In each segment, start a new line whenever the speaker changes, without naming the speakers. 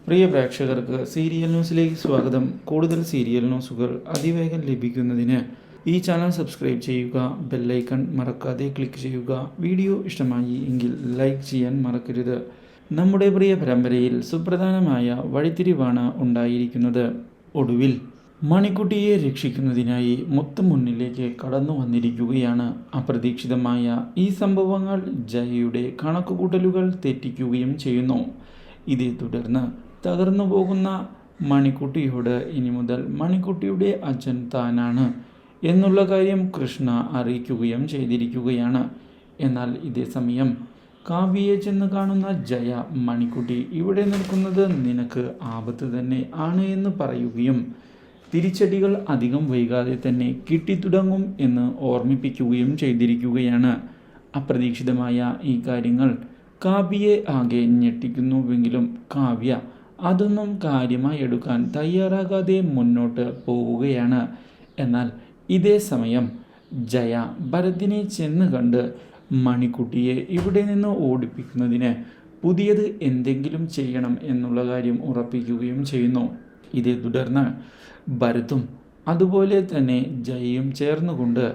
പ്രിയ പ്രേക്ഷകർക്ക് സീരിയൽ ന്യൂസിലേക്ക് സ്വാഗതം. കൂടുതൽ സീരിയൽ ന്യൂസുകൾ അതിവേഗം ലഭിക്കുന്നതിന് ഈ ചാനൽ സബ്സ്ക്രൈബ് ചെയ്യുക, ബെല്ലൈക്കൺ മറക്കാതെ ക്ലിക്ക് ചെയ്യുക. വീഡിയോ ഇഷ്ടമായി എങ്കിൽ ലൈക്ക് ചെയ്യാൻ മറക്കരുത്. നമ്മുടെ പ്രിയ പരമ്പരയിൽ സുപ്രധാനമായ വഴിത്തിരിവാണ് ഉണ്ടായിരിക്കുന്നത്. ഒടുവിൽ മണിക്കുട്ടിയെ രക്ഷിക്കുന്നതിനായി മുന്നിലേക്ക് കടന്നു വന്നിരിക്കുകയാണ്. അപ്രതീക്ഷിതമായ ഈ സംഭവങ്ങൾ ജയയുടെ കണക്കുകൂട്ടലുകൾ തെറ്റിക്കുകയും ചെയ്യുന്നു. ഇതേ തുടർന്ന് തകർന്നു പോകുന്ന മണിക്കുട്ടിയോട് ഇനി മുതൽ മണിക്കുട്ടിയുടെ അച്ഛൻ താനാണ് എന്നുള്ള കാര്യം കൃഷ്ണ അറിയിക്കുകയും ചെയ്തിരിക്കുകയാണ്. എന്നാൽ ഇതേ സമയം കാവ്യയെ ചെന്ന് കാണുന്ന ജയ, മണിക്കുട്ടി ഇവിടെ നിൽക്കുന്നത് നിനക്ക് ആപത്ത് തന്നെ ആണ് എന്ന് പറയുകയും തിരിച്ചടികൾ അധികം വൈകാതെ തന്നെ കിട്ടിത്തുടങ്ങും എന്ന് ഓർമ്മിപ്പിക്കുകയും ചെയ്തിരിക്കുകയാണ്. അപ്രതീക്ഷിതമായ ഈ കാര്യങ്ങൾ കാവ്യയെ ആകെ ഞെട്ടിക്കുന്നുവെങ്കിലും കാവ്യ അതൊന്നും കാര്യമായി എടുക്കാൻ തയ്യാറാകാതെ മുന്നോട്ട് പോവുകയാണ്. എന്നാൽ ഇതേ സമയം ജയ ഭരതിനെ ചെന്ന് കണ്ട് മണിക്കുട്ടിയെ ഇവിടെ നിന്ന് ഓടിപ്പിക്കുന്നതിന് പുതിയത് എന്തെങ്കിലും ചെയ്യണം എന്നുള്ള കാര്യം ഉറപ്പിക്കുകയും ചെയ്യുന്നു. ഇതേ തുടർന്ന് ഭരതും അതുപോലെ തന്നെ ജയയും ചേർന്നുകൊണ്ട്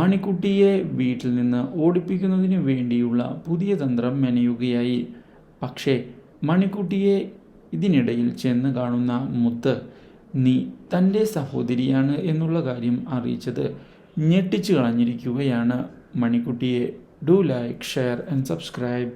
മണിക്കുട്ടിയെ വീട്ടിൽ നിന്ന് ഓടിപ്പിക്കുന്നതിന് വേണ്ടിയുള്ള പുതിയ തന്ത്രം മെനയുകയായി. പക്ഷേ മണിക്കുട്ടിയെ ഇതിനിടയിൽ ചെന്ന് കാണുന്ന മുത്ത് നീ തൻ്റെ സഹോദരിയാണ് എന്നുള്ള കാര്യം അറിയിച്ചത് ഞെട്ടിച്ചു കളഞ്ഞിരിക്കുകയാണ് മണിക്കുട്ടിയെ. Do like, share and subscribe.